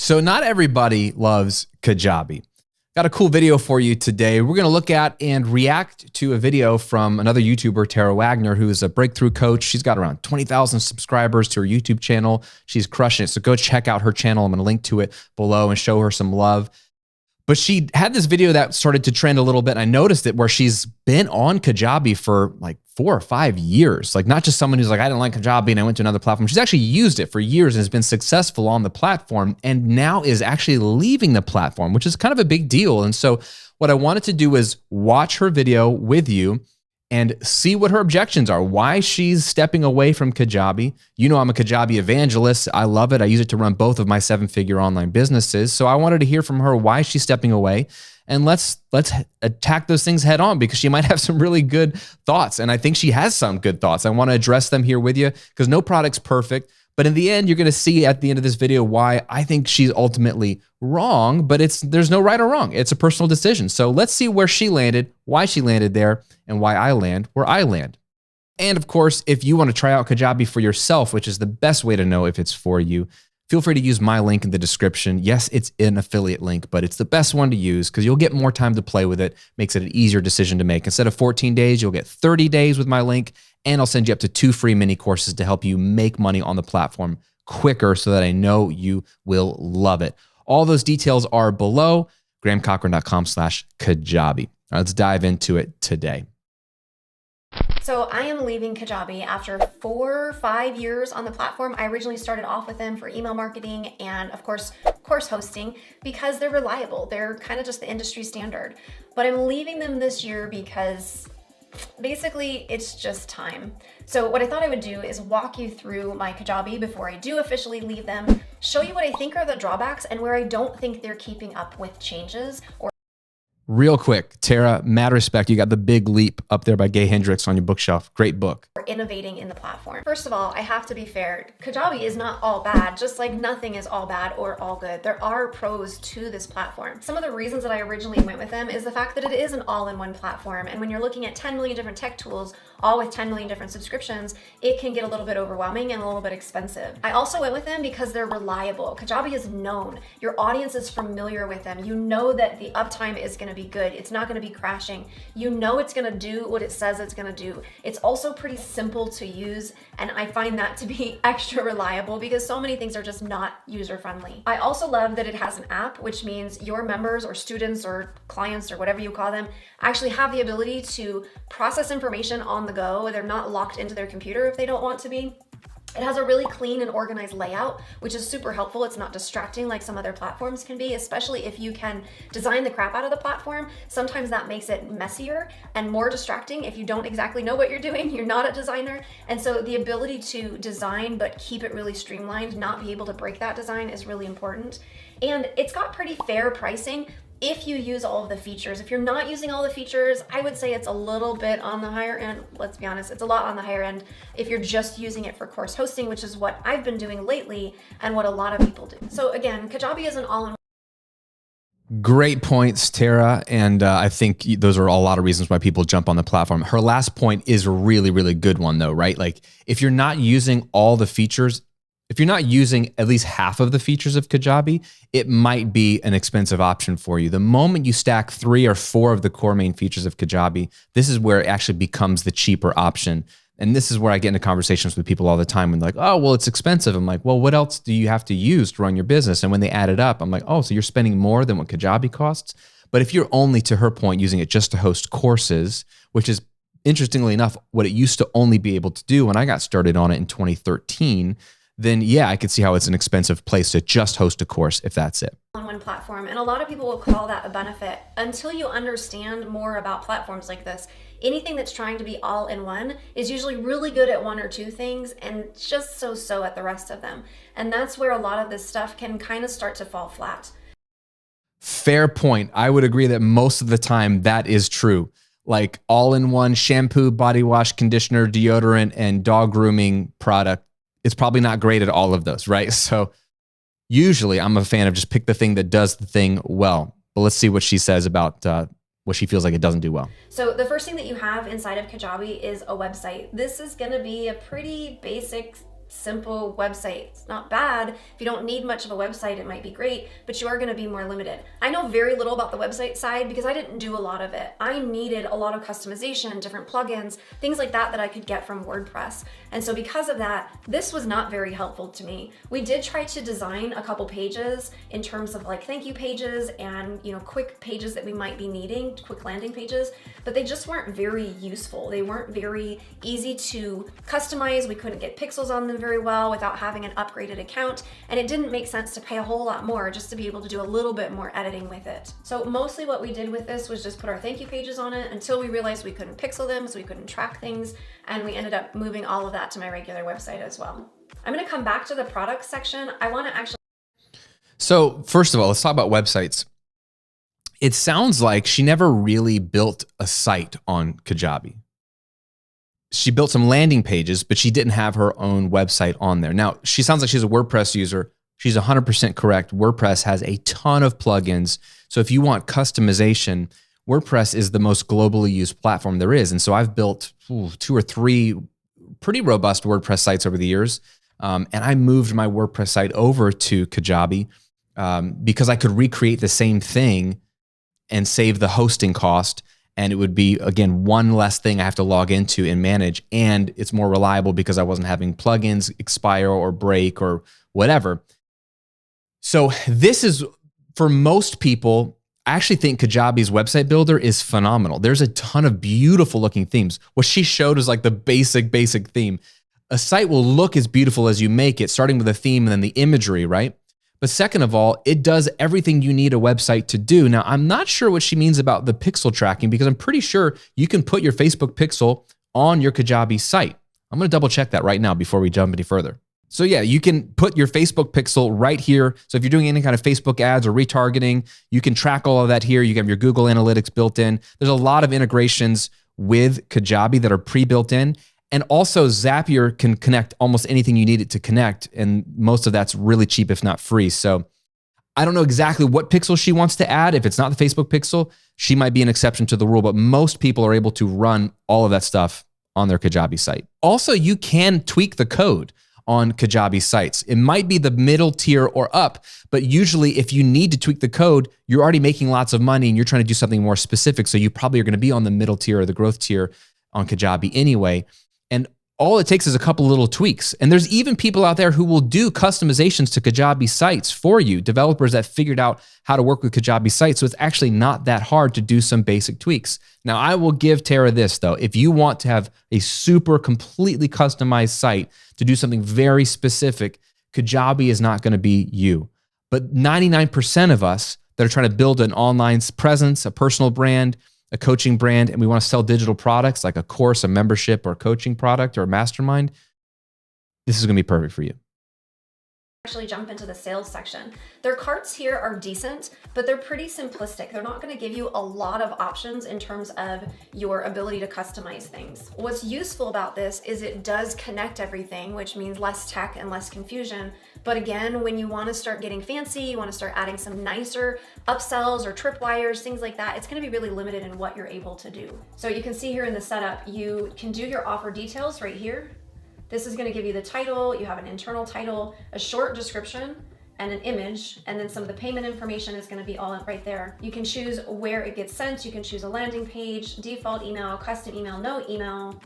So not everybody loves Kajabi. Got a cool video for you today. We're going to look at and react to a video from another YouTuber, Tara Wagner, who is a breakthrough coach. She's got around 20,000 subscribers to her YouTube channel. She's crushing it. So go check out her channel. I'm going to link to it below and show her some love. But she had this video that started to trend a little bit. And I noticed it where she's been on Kajabi for like 4 or 5 years. Like not just someone who's like, I didn't like Kajabi and I went to another platform. She's actually used it for years and has been successful on the platform and now is actually leaving the platform, which is kind of a big deal. And so what I wanted to do is watch her video with you and see what her objections are, why she's stepping away from Kajabi. You know I'm a Kajabi evangelist. I love it. I use it to run both of my 7-figure online businesses. So I wanted to hear from her why she's stepping away. And let's attack those things head on because she might have some really good thoughts. And I think she has some good thoughts. I want to address them here with you because no product's perfect. But in the end, you're going to see at the end of this video why I think she's ultimately wrong, but there's no right or wrong. It's a personal decision. So let's see where she landed, why she landed there, and why I land where I land. And of course, if you want to try out Kajabi for yourself, which is the best way to know if it's for you, feel free to use my link in the description. Yes, it's an affiliate link, but it's the best one to use because you'll get more time to play with it. Makes it an easier decision to make. Instead of 14 days, you'll get 30 days with my link, and I'll send you up to 2 free mini courses to help you make money on the platform quicker so that I know you will love it. All those details are below, grahamcochran.com/Kajabi. All right, let's dive into it today. So I am leaving Kajabi after 4 or 5 years on the platform. I originally started off with them for email marketing and of course hosting because they're reliable. They're kind of just the industry standard. But I'm leaving them this year because basically it's just time. So what I thought I would do is walk you through my Kajabi before I do officially leave them, show you what I think are the drawbacks and where I don't think they're keeping up with changes. Real quick, Tara, mad respect. You got The Big Leap up there by Gay Hendricks on your bookshelf. Great book. Or innovating in the platform. First of all, I have to be fair. Kajabi is not all bad, just like nothing is all bad or all good. There are pros to this platform. Some of the reasons that I originally went with them is the fact that it is an all-in-one platform. And when you're looking at 10 million different tech tools, all with 10 million different subscriptions, it can get a little bit overwhelming and a little bit expensive. I also went with them because they're reliable. Kajabi is known. Your audience is familiar with them. You know that the uptime is going to be good. It's not going to be crashing. You know it's going to do what it says it's going to do. It's also pretty simple to use, and I find that to be extra reliable because so many things are just not user-friendly. I also love that it has an app, which means your members or students or clients or whatever you call them actually have the ability to process information on the go. They're not locked into their computer if they don't want to be. It has a really clean and organized layout, which is super helpful. It's not distracting like some other platforms can be, especially if you can design the crap out of the platform. Sometimes that makes it messier and more distracting if you don't exactly know what you're doing. You're not a designer. And so the ability to design but keep it really streamlined, not be able to break that design is really important. And it's got pretty fair pricing if you use all of the features. If you're not using all the features, I would say it's a little bit on the higher end. Let's be honest, it's a lot on the higher end if you're just using it for course hosting, which is what I've been doing lately and what a lot of people do. So again, Kajabi is an all-in-one. Great points, Tara. And I think those are a lot of reasons why people jump on the platform. Her last point is a really, really good one though, right? Like if you're not using all the features, if you're not using at least half of the features of Kajabi, it might be an expensive option for you. The moment you stack 3 or 4 of the core main features of Kajabi, this is where it actually becomes the cheaper option. And this is where I get into conversations with people all the time when they're like, oh, well, it's expensive. I'm like, well, what else do you have to use to run your business? And when they add it up, I'm like, oh, so you're spending more than what Kajabi costs? But if you're only, to her point, using it just to host courses, which is interestingly enough, what it used to only be able to do when I got started on it in 2013, then yeah, I could see how it's an expensive place to just host a course if that's it. On one platform, and a lot of people will call that a benefit until you understand more about platforms like this. Anything that's trying to be all in one is usually really good at 1 or 2 things and just so at the rest of them. And that's where a lot of this stuff can kind of start to fall flat. Fair point. I would agree that most of the time that is true. Like all-in-one shampoo, body wash, conditioner, deodorant, and dog grooming product. It's probably not great at all of those, right? So usually I'm a fan of just pick the thing that does the thing well. But let's see what she says about what she feels like it doesn't do well. So the first thing that you have inside of Kajabi is a website. This is going to be a pretty basic simple website. It's not bad. If you don't need much of a website, it might be great, but you are going to be more limited. I know very little about the website side because I didn't do a lot of it. I needed a lot of customization, different plugins, things like that I could get from WordPress. And so because of that, this was not very helpful to me. We did try to design a couple pages in terms of like thank you pages and, you know, quick pages that we might be needing, quick landing pages, but they just weren't very useful. They weren't very easy to customize. We couldn't get pixels on them very well without having an upgraded account, and it didn't make sense to pay a whole lot more just to be able to do a little bit more editing with it. So mostly what we did with this was just put our thank you pages on it until we realized we couldn't pixel them, so we couldn't track things, and we ended up moving all of that to my regular website as well. I'm going to come back to the products section. I want to actually... So first of all, let's talk about websites. It sounds like she never really built a site on Kajabi. She built some landing pages, but she didn't have her own website on there. Now, she sounds like she's a WordPress user. She's 100% correct. WordPress has a ton of plugins. So if you want customization, WordPress is the most globally used platform there is. And so I've built 2 or 3 pretty robust WordPress sites over the years. And I moved my WordPress site over to Kajabi because I could recreate the same thing and save the hosting cost. And it would be, again, one less thing I have to log into and manage. And it's more reliable because I wasn't having plugins expire or break or whatever. So this is, for most people, I actually think Kajabi's website builder is phenomenal. There's a ton of beautiful looking themes. What she showed is like the basic theme. A site will look as beautiful as you make it, starting with a theme and then the imagery, right? But second of all, it does everything you need a website to do. Now, I'm not sure what she means about the pixel tracking because I'm pretty sure you can put your Facebook pixel on your Kajabi site. I'm going to double check that right now before we jump any further. So yeah, you can put your Facebook pixel right here. So if you're doing any kind of Facebook ads or retargeting, you can track all of that here. You have your Google Analytics built in. There's a lot of integrations with Kajabi that are pre-built in. And also Zapier can connect almost anything you need it to connect. And most of that's really cheap, if not free. So I don't know exactly what pixel she wants to add. If it's not the Facebook pixel, she might be an exception to the rule, but most people are able to run all of that stuff on their Kajabi site. Also, you can tweak the code on Kajabi sites. It might be the middle tier or up, but usually if you need to tweak the code, you're already making lots of money and you're trying to do something more specific. So you probably are going to be on the middle tier or the growth tier on Kajabi anyway. And all it takes is a couple little tweaks. And there's even people out there who will do customizations to Kajabi sites for you, developers that figured out how to work with Kajabi sites. So it's actually not that hard to do some basic tweaks. Now, I will give Tara this though. If you want to have a super completely customized site to do something very specific, Kajabi is not going to be you. But 99% of us that are trying to build an online presence, a personal brand, a coaching brand, and we want to sell digital products like a course, a membership, or a coaching product, or a mastermind, this is going to be perfect for you. Actually jump into the sales section. Their carts here are decent, but they're pretty simplistic. They're not going to give you a lot of options in terms of your ability to customize things. What's useful about this is it does connect everything, which means less tech and less confusion. But again, when you want to start getting fancy, you want to start adding some nicer upsells or tripwires, things like that, it's going to be really limited in what you're able to do. So you can see here in the setup, you can do your offer details right here. This is going to give you the title, you have an internal title, a short description, and an image, and then some of the payment information is going to be all right there. You can choose where it gets sent, you can choose a landing page, default email, custom email, no email,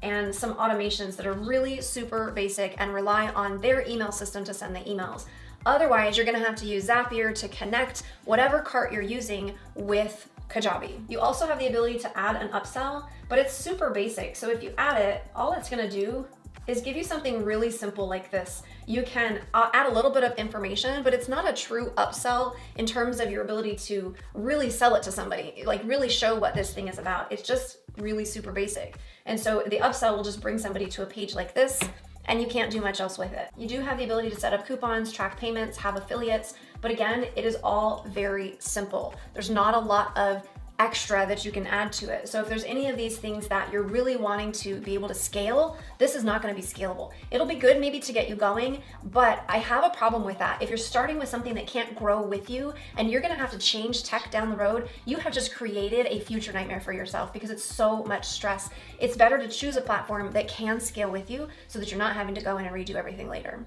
and some automations that are really super basic and rely on their email system to send the emails. Otherwise, you're going to have to use Zapier to connect whatever cart you're using with Kajabi. You also have the ability to add an upsell, but it's super basic. So if you add it, all it's going to do is give you something really simple like this. You can add a little bit of information, but it's not a true upsell in terms of your ability to really sell it to somebody, like really show what this thing is about. It's just really super basic. And so the upsell will just bring somebody to a page like this, and you can't do much else with it. You do have the ability to set up coupons, track payments, have affiliates, but again, it is all very simple. There's not a lot of extra that you can add to it. So if there's any of these things that you're really wanting to be able to scale, this is not going to be scalable. It'll be good maybe to get you going, but I have a problem with that. If you're starting with something that can't grow with you and you're going to have to change tech down the road, you have just created a future nightmare for yourself because it's so much stress. It's better to choose a platform that can scale with you so that you're not having to go in and redo everything later.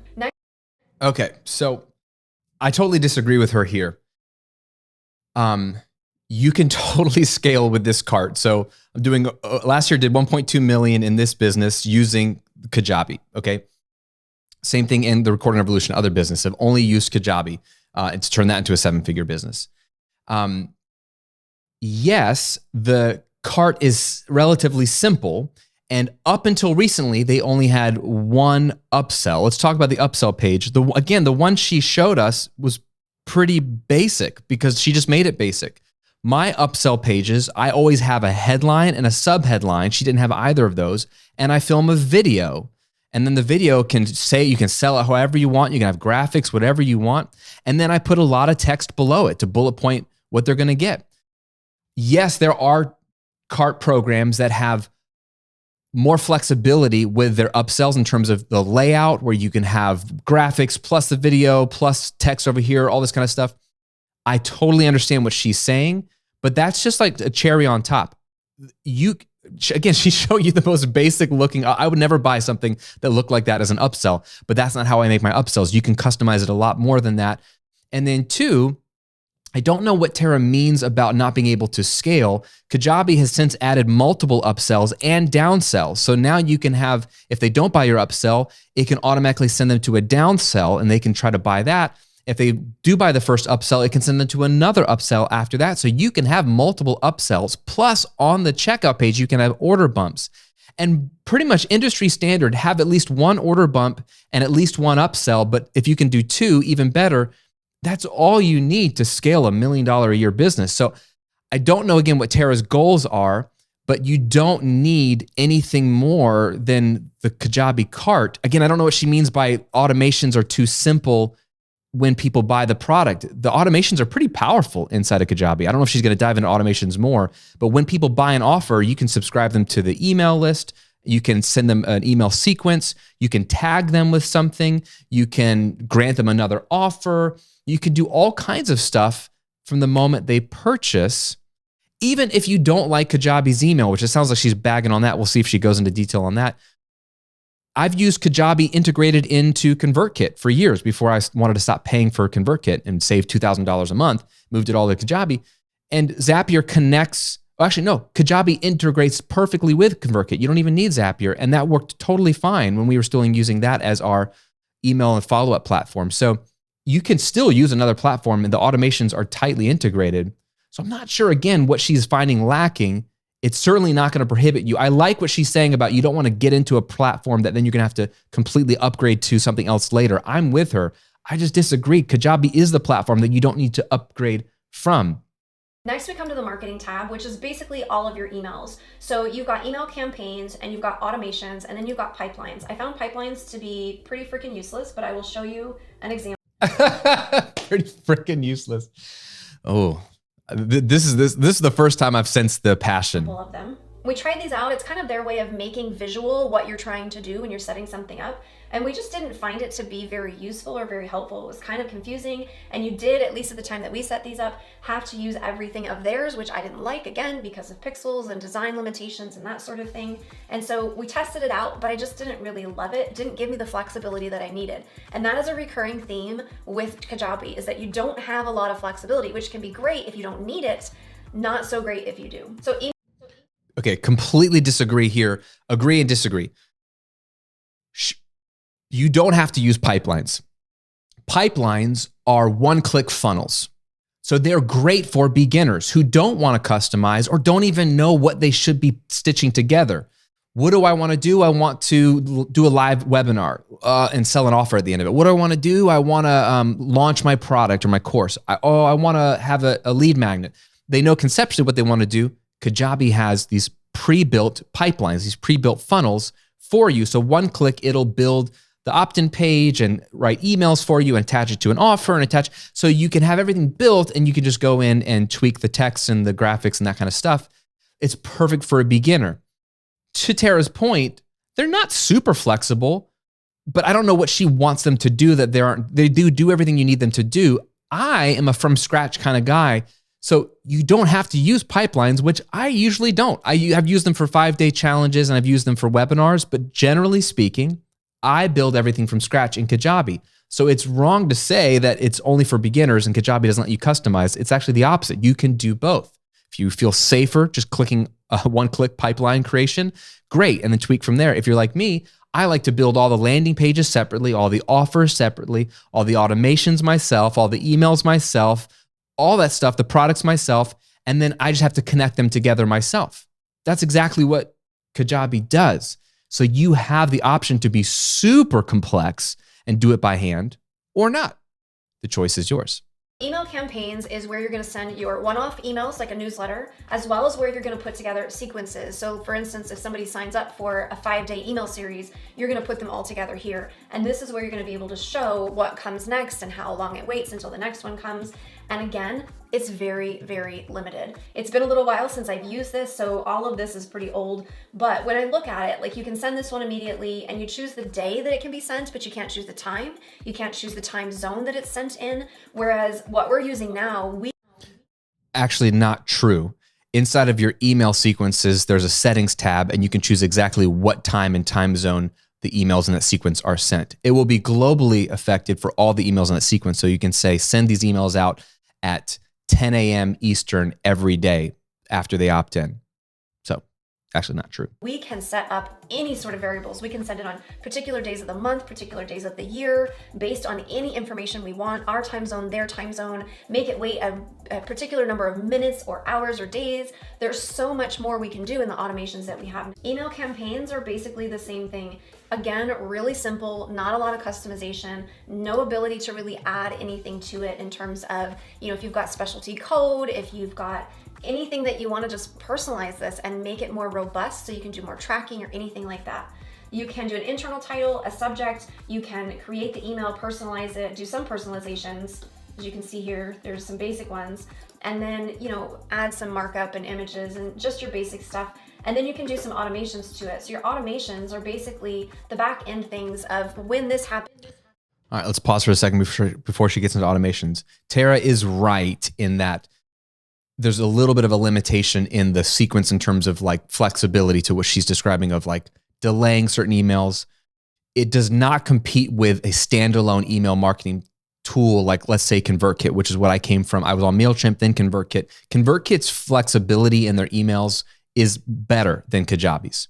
Okay, so I totally disagree with her here. You can totally scale with this cart. So I'm doing, last year did 1.2 million in this business using Kajabi, okay? Same thing in the Recording Revolution, other business. I've only used Kajabi and to turn that into a 7-figure business. Yes, the cart is relatively simple. And up until recently, they only had one upsell. Let's talk about the upsell page. Again, the one she showed us was pretty basic because she just made it basic. My upsell pages, I always have a headline and a subheadline. She didn't have either of those. And I film a video. And then the video can say, you can sell it however you want. You can have graphics, whatever you want. And then I put a lot of text below it to bullet point what they're going to get. Yes, there are cart programs that have more flexibility with their upsells in terms of the layout, where you can have graphics plus the video plus text over here, all this kind of stuff. I totally understand what she's saying, but that's just like a cherry on top. Again, she showed you the most basic looking. I would never buy something that looked like that as an upsell, but that's not how I make my upsells. You can customize it a lot more than that. And then two, I don't know what Tara means about not being able to scale. Kajabi has since added multiple upsells and downsells. So now you can have, if they don't buy your upsell, it can automatically send them to a downsell and they can try to buy that. If they do buy the first upsell, it can send them to another upsell after that. So you can have multiple upsells. Plus, on the checkout page, you can have order bumps. And pretty much industry standard, have at least one order bump and at least one upsell. But if you can do two, even better. That's all you need to scale $1 million a year business. So I don't know, again, what Tara's goals are, but you don't need anything more than the Kajabi cart. Again, I don't know what she means by automations are too simple when people buy the product. The automations are pretty powerful inside of Kajabi. I don't know if she's going to dive into automations more, but when people buy an offer, you can subscribe them to the email list. You can send them an email sequence. You can tag them with something. You can grant them another offer. You can do all kinds of stuff from the moment they purchase. Even if you don't like Kajabi's email, which it sounds like she's bagging on that. We'll see if she goes into detail on that. I've used Kajabi integrated into ConvertKit for years before I wanted to stop paying for ConvertKit and save $2,000 a month, moved it all to Kajabi. And Zapier connects, Kajabi integrates perfectly with ConvertKit. You don't even need Zapier. And that worked totally fine when we were still using that as our email and follow-up platform. So you can still use another platform and the automations are tightly integrated. So I'm not sure, again, what she's finding lacking. It's certainly not going to prohibit you. I like what she's saying about you don't want to get into a platform that then you're going to have to completely upgrade to something else later. I'm with her. I just disagree. Kajabi is the platform that you don't need to upgrade from. Next, we come to the marketing tab, which is basically all of your emails. So you've got email campaigns and you've got automations and then you've got pipelines. I found pipelines to be pretty freaking useless, but I will show you an example. Pretty freaking useless. Oh, this is the first time I've sensed the passion. Of them. We tried these out. It's kind of their way of making visual what you're trying to do when you're setting something up. And we just didn't find it to be very useful or very helpful. It was kind of confusing. And you did, at least at the time that we set these up, have to use everything of theirs, which I didn't like, again, because of pixels and design limitations and that sort of thing. And so we tested it out, but I just didn't really love it. It didn't give me the flexibility that I needed. And that is a recurring theme with Kajabi, is that you don't have a lot of flexibility, which can be great if you don't need it, not so great if you do. So okay, completely disagree here. Agree and disagree. You don't have to use pipelines. Pipelines are one-click funnels. So they're great for beginners who don't want to customize or don't even know what they should be stitching together. What do I want to do? I want to do a live webinar and sell an offer at the end of it. What do I want to do? I want to launch my product or my course. I want to have a lead magnet. They know conceptually what they want to do. Kajabi has these pre-built pipelines, these pre-built funnels for you. So one click, it'll build the opt-in page and write emails for you and attach it to an offer and attach, so you can have everything built and you can just go in and tweak the text and the graphics and that kind of stuff. It's perfect for a beginner. To Tara's point, they're not super flexible, but I don't know what she wants them to do that they do everything you need them to do. I am a from scratch kind of guy. So you don't have to use pipelines, which I usually don't. I have used them for 5-day challenges and I've used them for webinars, but generally speaking, I build everything from scratch in Kajabi. So it's wrong to say that it's only for beginners and Kajabi doesn't let you customize. It's actually the opposite. You can do both. If you feel safer just clicking a one-click pipeline creation, great, and then tweak from there. If you're like me, I like to build all the landing pages separately, all the offers separately, all the automations myself, all the emails myself, all that stuff, the products myself, and then I just have to connect them together myself. That's exactly what Kajabi does. So you have the option to be super complex and do it by hand or not. The choice is yours. Email campaigns is where you're going to send your one-off emails like a newsletter, as well as where you're going to put together sequences. So for instance, if somebody signs up for a 5-day email series, you're going to put them all together here. And this is where you're going to be able to show what comes next and how long it waits until the next one comes. And again, it's very, very limited. It's been a little while since I've used this, so all of this is pretty old. But when I look at it, like you can send this one immediately and you choose the day that it can be sent, but you can't choose the time. You can't choose the time zone that it's sent in. Whereas what we're using now, Actually not true. Inside of your email sequences, there's a settings tab and you can choose exactly what time and time zone the emails in that sequence are sent. It will be globally affected for all the emails in that sequence. So you can say, send these emails out at 10 a.m. Eastern every day after they opt in. So actually not true. We can set up any sort of variables. We can send it on particular days of the month, particular days of the year, based on any information we want, our time zone, their time zone, make it wait a particular number of minutes or hours or days. There's so much more we can do in the automations that we have. Email campaigns are basically the same thing. Again, really simple, not a lot of customization, no ability to really add anything to it in terms of, if you've got specialty code, if you've got anything that you want to just personalize this and make it more robust so you can do more tracking or anything like that. You can do an internal title, a subject, you can create the email, personalize it, do some personalizations. As you can see here, there's some basic ones. And then, add some markup and images and just your basic stuff. And then you can do some automations to it. So your automations are basically the back end things of when this happens. All right, let's pause for a second before she gets into automations. Tara is right in that there's a little bit of a limitation in the sequence in terms of like flexibility to what she's describing of like delaying certain emails. It does not compete with a standalone email marketing tool like, let's say, ConvertKit, which is what I came from. I was on MailChimp, then ConvertKit. ConvertKit's flexibility in their emails is better than Kajabi's.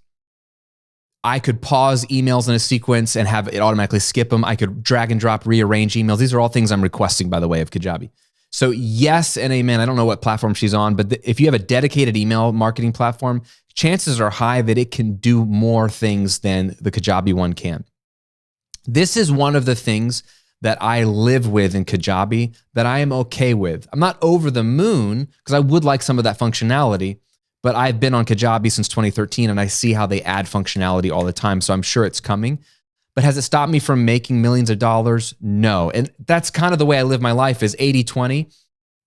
I could pause emails in a sequence and have it automatically skip them. I could drag and drop, rearrange emails. These are all things I'm requesting, by the way, of Kajabi. So yes and amen. I don't know what platform she's on, but if you have a dedicated email marketing platform, chances are high that it can do more things than the Kajabi one can. This is one of the things that I live with in Kajabi that I am okay with. I'm not over the moon because I would like some of that functionality, but I've been on Kajabi since 2013 and I see how they add functionality all the time. So I'm sure it's coming. But has it stopped me from making millions of dollars? No. And that's kind of the way I live my life is 80-20.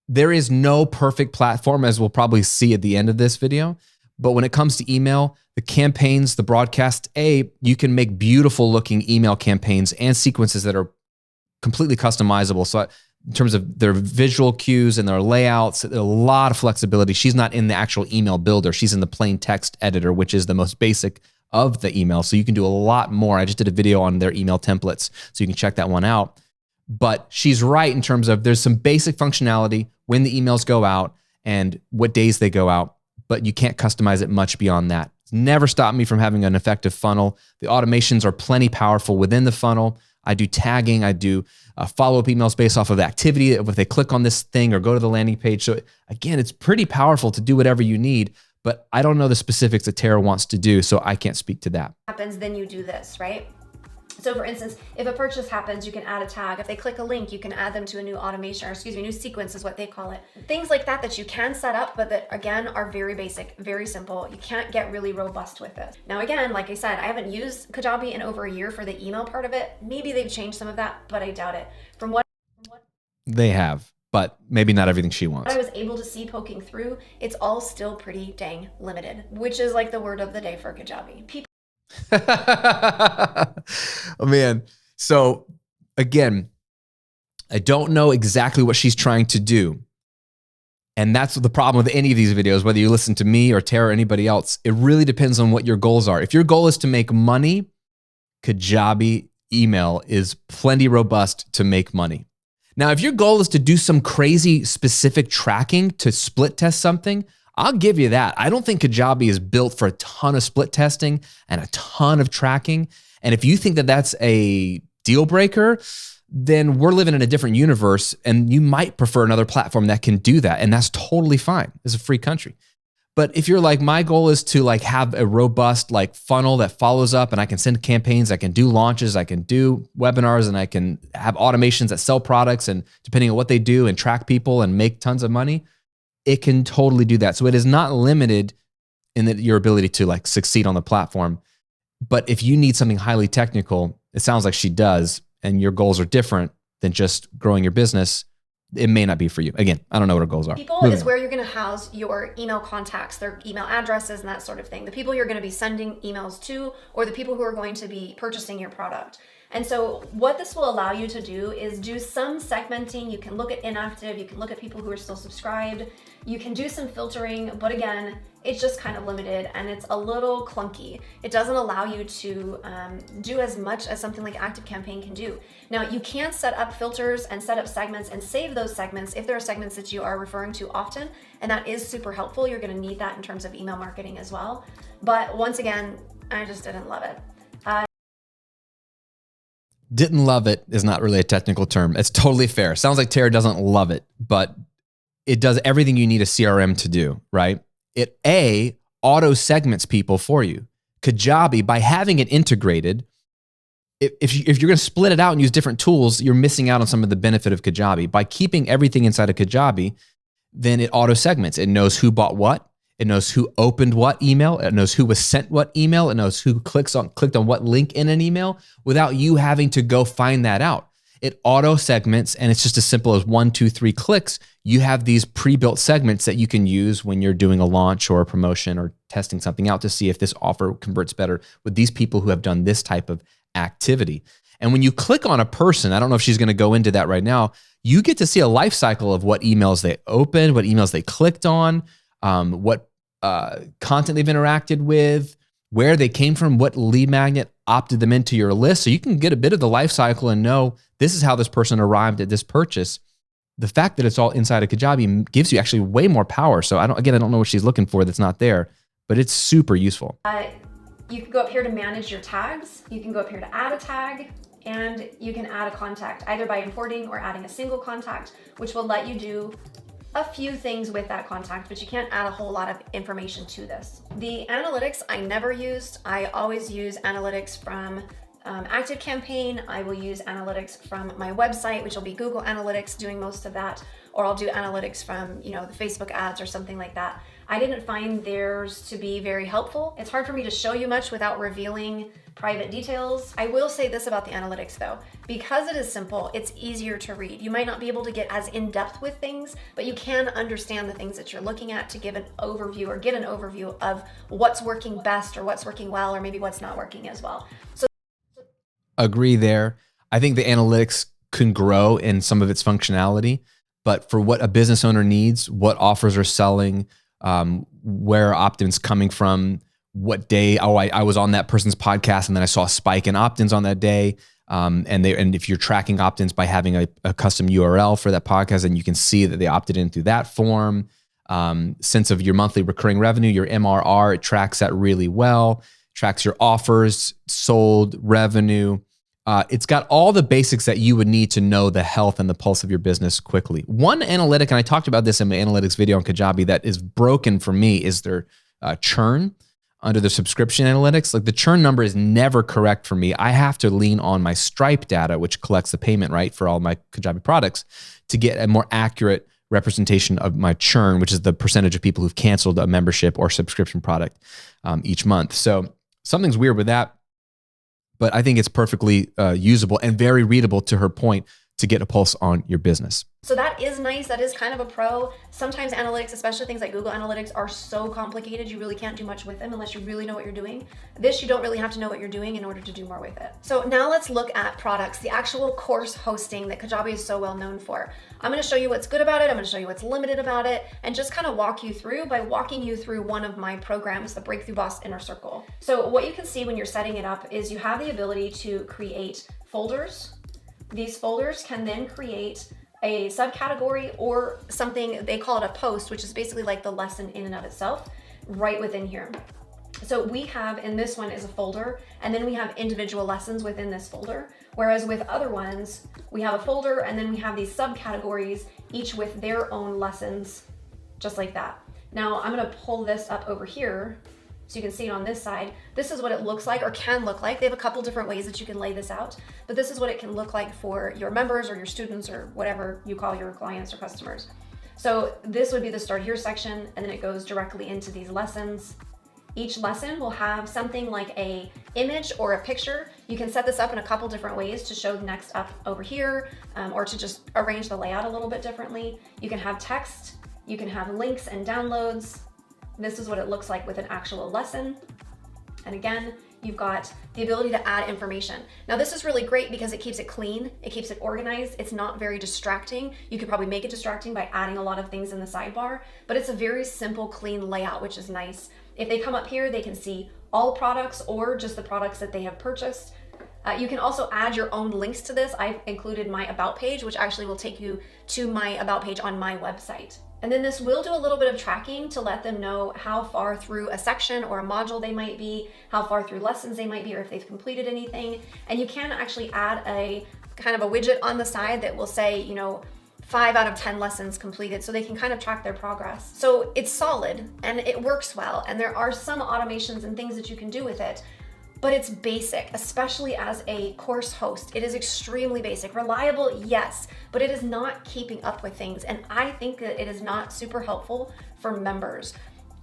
There is no perfect platform, as we'll probably see at the end of this video. But when it comes to email, the campaigns, the broadcast, you can make beautiful looking email campaigns and sequences that are completely customizable. So in terms of their visual cues and their layouts, a lot of flexibility. She's not in the actual email builder. She's in the plain text editor, which is the most basic of the email. So you can do a lot more. I just did a video on their email templates, so you can check that one out. But she's right in terms of there's some basic functionality when the emails go out and what days they go out, but you can't customize it much beyond that. It's never stopped me from having an effective funnel. The automations are plenty powerful within the funnel. I do tagging, I do follow-up emails based off of the activity, if they click on this thing or go to the landing page. So again, it's pretty powerful to do whatever you need, but I don't know the specifics that Tara wants to do, so I can't speak to that. Happens, then you do this, right? So for instance, if a purchase happens, you can add a tag. If they click a link, you can add them to a new automation, or excuse me, new sequence is what they call it. Things like that that you can set up, but that again are very basic, very simple. You can't get really robust with this. Now again, like I said, I haven't used Kajabi in over a year for the email part of it. Maybe they've changed some of that, but I doubt it. From what They have, but maybe not everything she wants. I was able to see poking through, it's all still pretty dang limited, which is like the word of the day for Kajabi. People Oh man. So again, I don't know exactly what she's trying to do. And that's the problem with any of these videos, whether you listen to me or Tara or anybody else. It really depends on what your goals are. If your goal is to make money, Kajabi email is plenty robust to make money. Now, if your goal is to do some crazy specific tracking to split test something, I'll give you that. I don't think Kajabi is built for a ton of split testing and a ton of tracking. And if you think that that's a deal breaker, then we're living in a different universe and you might prefer another platform that can do that. And that's totally fine. It's a free country. But if you're like, my goal is to like have a robust like funnel that follows up and I can send campaigns, I can do launches, I can do webinars, and I can have automations that sell products and depending on what they do and track people and make tons of money, it can totally do that. So it is not limited in your ability to like succeed on the platform. But if you need something highly technical, it sounds like she does, and your goals are different than just growing your business, it may not be for you. Again, I don't know what her goals are. People is where you're going to house your email contacts, their email addresses and that sort of thing. The people you're going to be sending emails to, or the people who are going to be purchasing your product. And so what this will allow you to do is do some segmenting. You can look at inactive, you can look at people who are still subscribed, you can do some filtering, but again, it's just kind of limited and it's a little clunky. It doesn't allow you to do as much as something like ActiveCampaign can do. Now, you can set up filters and set up segments and save those segments if there are segments that you are referring to often, and that is super helpful. You're gonna need that in terms of email marketing as well. But once again, I just didn't love it. Didn't love it is not really a technical term. It's totally fair. Sounds like Tara doesn't love it, but it does everything you need a CRM to do, right? It auto segments people for you. Kajabi, by having it integrated, if you're going to split it out and use different tools, you're missing out on some of the benefit of Kajabi. By keeping everything inside of Kajabi, then it auto segments. It knows who bought what. It knows who opened what email. It knows who was sent what email. It knows who clicked on what link in an email without you having to go find that out. It auto segments, and it's just as simple as 1, 2, 3 clicks. You have these pre-built segments that you can use when you're doing a launch or a promotion or testing something out to see if this offer converts better with these people who have done this type of activity. And when you click on a person, I don't know if she's going to go into that right now, you get to see a life cycle of what emails they opened, what emails they clicked on, what content they've interacted with, where they came from, what lead magnet opted them into your list. So you can get a bit of the life cycle and know this is how this person arrived at this purchase. The fact that it's all inside of Kajabi gives you actually way more power. So I don't know what she's looking for that's not there, but it's super useful. You can go up here to manage your tags. You can go up here to add a tag, and you can add a contact either by importing or adding a single contact, which will let you do a few things with that contact, but you can't add a whole lot of information to this. The analytics I never used. I always use analytics from ActiveCampaign. I will use analytics from my website, which will be Google Analytics doing most of that, or I'll do analytics from, the Facebook ads or something like that. I didn't find theirs to be very helpful. It's hard for me to show you much without revealing private details. I will say this about the analytics though, because it is simple, it's easier to read. You might not be able to get as in-depth with things, but you can understand the things that you're looking at to give an overview or get an overview of what's working best or what's working well, or maybe what's not working as well. So agree there. I think the analytics can grow in some of its functionality, but for what a business owner needs, what offers are selling, where are opt-ins coming from, what day, I was on that person's podcast and then I saw a spike in opt-ins on that day. And if you're tracking opt-ins by having a custom URL for that podcast, and you can see that they opted in through that form, sense of your monthly recurring revenue, your MRR, it tracks that really well, tracks your offers, sold, revenue. It's got all the basics that you would need to know the health and the pulse of your business quickly. One analytic, and I talked about this in my analytics video on Kajabi, that is broken for me is their churn. under the subscription analytics, like the churn number is never correct for me. I have to lean on my Stripe data, which collects the payment, right, for all my Kajabi products, to get a more accurate representation of my churn, which is the percentage of people who've canceled a membership or subscription product each month. So something's weird with that, but I think it's perfectly usable and very readable, to her point, to get a pulse on your business. So that is nice. That is kind of a pro. Sometimes analytics, especially things like Google Analytics, are so complicated you really can't do much with them unless you really know what you're doing. This, you don't really have to know what you're doing in order to do more with it. So now let's look at products, the actual course hosting that Kajabi is so well known for. I'm going to show you what's good about it. I'm going to show you what's limited about it, and just kind of walk you through by walking you through one of my programs, the Breakthrough Boss Inner Circle. So what you can see when you're setting it up is you have the ability to create folders. These folders can then create a subcategory or something, they call it a post, which is basically like the lesson in and of itself, right within here. So we have, in this one is a folder, and then we have individual lessons within this folder. Whereas with other ones, we have a folder and then we have these subcategories, each with their own lessons, just like that. Now I'm gonna pull this up over here so you can see it on this side. This is what it looks like, or can look like. They have a couple different ways that you can lay this out, but this is what it can look like for your members or your students or whatever you call your clients or customers. So this would be the Start Here section, and then it goes directly into these lessons. Each lesson will have something like a image or a picture. You can set this up in a couple different ways to show the next up over here, or to just arrange the layout a little bit differently. You can have text, you can have links and downloads. This is what it looks like with an actual lesson. And again, you've got the ability to add information. Now this is really great because it keeps it clean, it keeps it organized, it's not very distracting. You could probably make it distracting by adding a lot of things in the sidebar, but it's a very simple, clean layout, which is nice. If they come up here, they can see all products or just the products that they have purchased. You can also add your own links to this. I've included my About page, which actually will take you to my About page on my website. And then this will do a little bit of tracking to let them know how far through a section or a module they might be, how far through lessons they might be, or if they've completed anything. And you can actually add a kind of a widget on the side that will say, you know, 5 out of 10 lessons completed, so they can kind of track their progress. So it's solid and it works well, and there are some automations and things that you can do with it, but it's basic, especially as a course host. It is extremely basic. Reliable, yes, but it is not keeping up with things, and I think that it is not super helpful for members.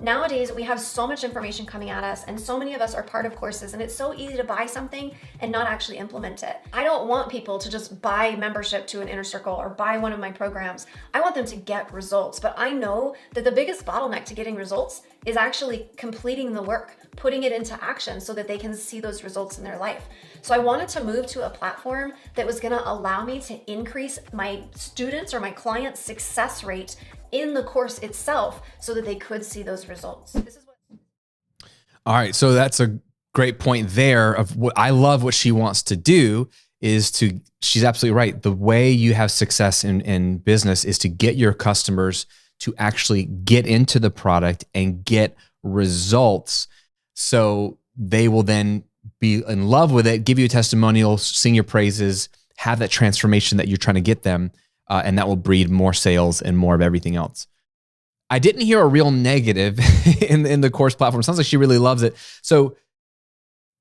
Nowadays, we have so much information coming at us, and so many of us are part of courses, and it's so easy to buy something and not actually implement it. I don't want people to just buy membership to an Inner Circle or buy one of my programs. I want them to get results, but I know that the biggest bottleneck to getting results is actually completing the work, putting it into action so that they can see those results in their life. So I wanted to move to a platform that was gonna allow me to increase my students or my clients' success rate in the course itself so that they could see those results. All right, so that's a great point there of what I love. What she wants to do is to, she's absolutely right. The way you have success in business is to get your customers to actually get into the product and get results. So they will then be in love with it, give you a testimonial, sing your praises, have that transformation that you're trying to get them. And that will breed more sales and more of everything else. I didn't hear a real negative in the course platform. It sounds like she really loves it. So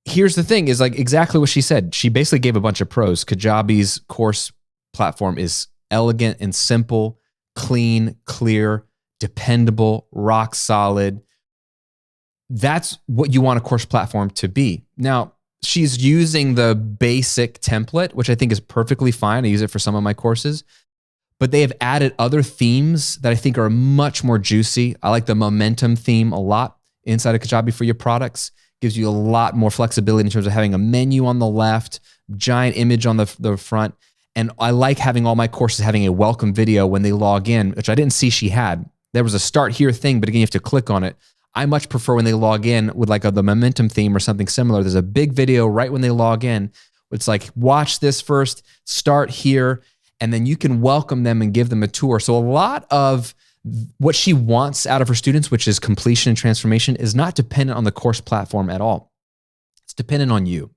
here's the thing, is like exactly what she said. She basically gave a bunch of pros. Kajabi's course platform is elegant and simple, clean, clear, dependable, rock solid. That's what you want a course platform to be. Now, she's using the basic template, which I think is perfectly fine. I use it for some of my courses. But they have added other themes that I think are much more juicy. I like the momentum theme a lot inside of Kajabi for your products. Gives you a lot more flexibility in terms of having a menu on the left, giant image on the front. And I like having all my courses having a welcome video when they log in, which I didn't see she had. There was a Start Here thing, but again, you have to click on it. I much prefer when they log in with like the momentum theme or something similar. There's a big video right when they log in. It's like, watch this first, start here, and then you can welcome them and give them a tour. So a lot of what she wants out of her students, which is completion and transformation, is not dependent on the course platform at all. It's dependent on you.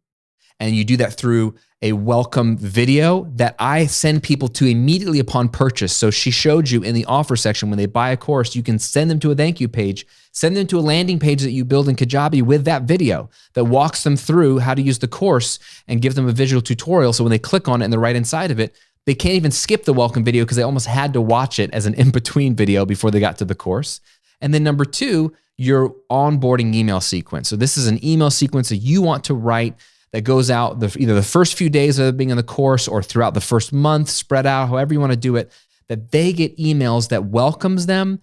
And you do that through a welcome video that I send people to immediately upon purchase. So she showed you in the offer section, when they buy a course, you can send them to a thank you page, send them to a landing page that you build in Kajabi with that video that walks them through how to use the course and give them a visual tutorial. So when they click on it and they're right inside of it, they can't even skip the welcome video because they almost had to watch it as an in-between video before they got to the course. And then number two, your onboarding email sequence. So this is an email sequence that you want to write that goes out either the first few days of being in the course or throughout the first month, spread out, however you want to do it, that they get emails that welcomes them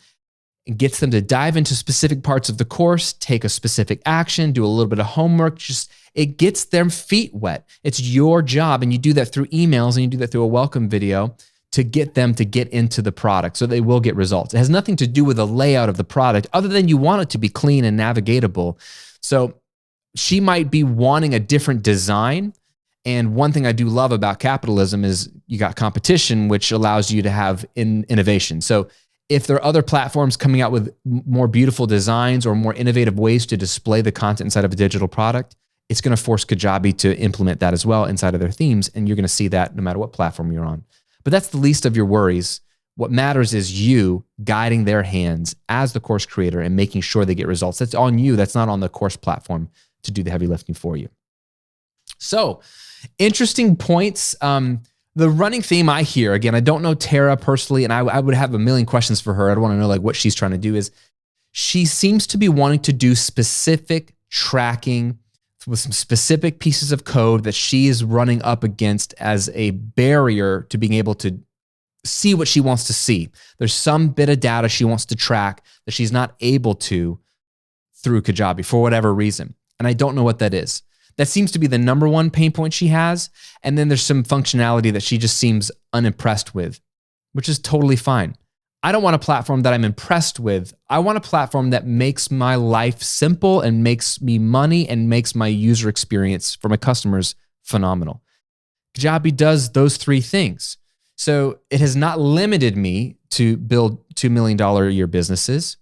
and gets them to dive into specific parts of the course, take a specific action, do a little bit of homework. Just it gets their feet wet. It's your job, and you do that through emails and you do that through a welcome video to get them to get into the product so they will get results. It has nothing to do with the layout of the product other than you want it to be clean and navigatable. So she might be wanting a different design. And one thing I do love about capitalism is you got competition, which allows you to have innovation. So if there are other platforms coming out with more beautiful designs or more innovative ways to display the content inside of a digital product, it's going to force Kajabi to implement that as well inside of their themes. And you're going to see that no matter what platform you're on. But that's the least of your worries. What matters is you guiding their hands as the course creator and making sure they get results. That's on you. That's not on the course platform to do the heavy lifting for you. So, interesting points. The running theme I hear, again, I don't know Tara personally, and I would have a million questions for her. I'd want to know like what she's trying to do is she seems to be wanting to do specific tracking with some specific pieces of code that she is running up against as a barrier to being able to see what she wants to see. There's some bit of data she wants to track that she's not able to through Kajabi for whatever reason. And I don't know what that is. That seems to be the number one pain point she has. And then there's some functionality that she just seems unimpressed with, which is totally fine. I don't want a platform that I'm impressed with. I want a platform that makes my life simple and makes me money and makes my user experience for my customers phenomenal. Kajabi does those three things. So it has not limited me to build $2 million a year businesses.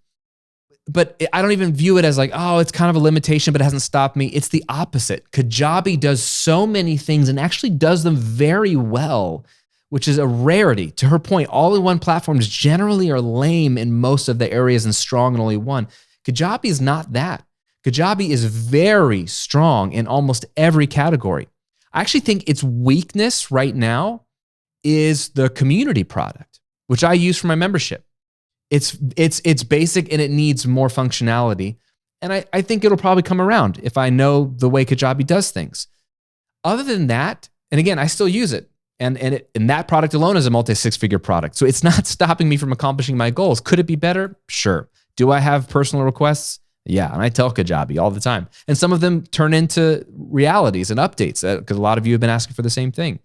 But I don't even view it as like, oh, it's kind of a limitation, but it hasn't stopped me. It's the opposite. Kajabi does so many things and actually does them very well, which is a rarity. To her point, all-in-one platforms generally are lame in most of the areas and strong in only one. Kajabi is not that. Kajabi is very strong in almost every category. I actually think its weakness right now is the community product, which I use for my membership. It's basic and it needs more functionality. And I think it'll probably come around if I know the way Kajabi does things. Other than that, and again, I still use it. And that product alone is a multi-six-figure product. So it's not stopping me from accomplishing my goals. Could it be better? Sure. Do I have personal requests? Yeah. And I tell Kajabi all the time. And some of them turn into realities and updates because a lot of you have been asking for the same thing.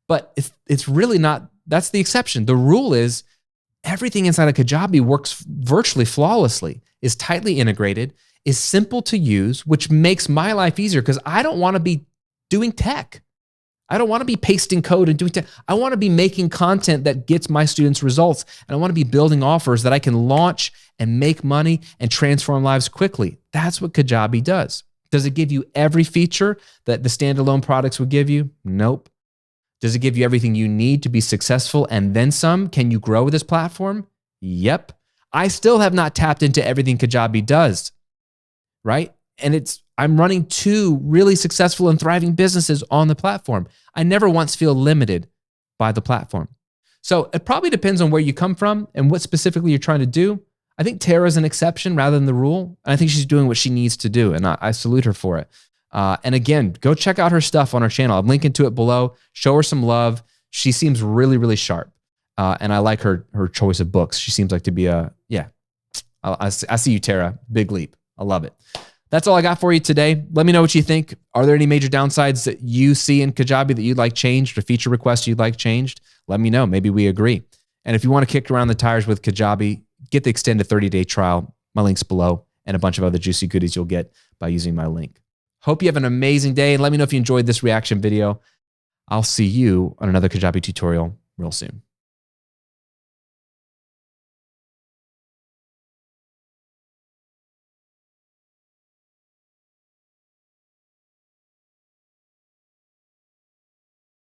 But it's really not, that's the exception. The rule is, everything inside of Kajabi works virtually flawlessly, is tightly integrated, is simple to use, which makes my life easier because I don't want to be doing tech. I don't want to be pasting code and doing tech. I want to be making content that gets my students results. And I want to be building offers that I can launch and make money and transform lives quickly. That's what Kajabi does. Does it give you every feature that the standalone products would give you? Nope. Does it give you everything you need to be successful and then some? Can you grow with this platform? Yep. I still have not tapped into everything Kajabi does, right? And I'm running 2 really successful and thriving businesses on the platform. I never once feel limited by the platform. So it probably depends on where you come from and what specifically you're trying to do. I think Tara's an exception rather than the rule. And I think she's doing what she needs to do. And I salute her for it. And again, go check out her stuff on her channel. I'm linking to it below. Show her some love. She seems really, really sharp. And I like her choice of books. She seems like to be I see you, Tara. Big leap. I love it. That's all I got for you today. Let me know what you think. Are there any major downsides that you see in Kajabi that you'd like changed or feature requests you'd like changed? Let me know. Maybe we agree. And if you want to kick around the tires with Kajabi, get the extended 30-day trial. My link's below and a bunch of other juicy goodies you'll get by using my link. Hope you have an amazing day. And let me know if you enjoyed this reaction video. I'll see you on another Kajabi tutorial real soon.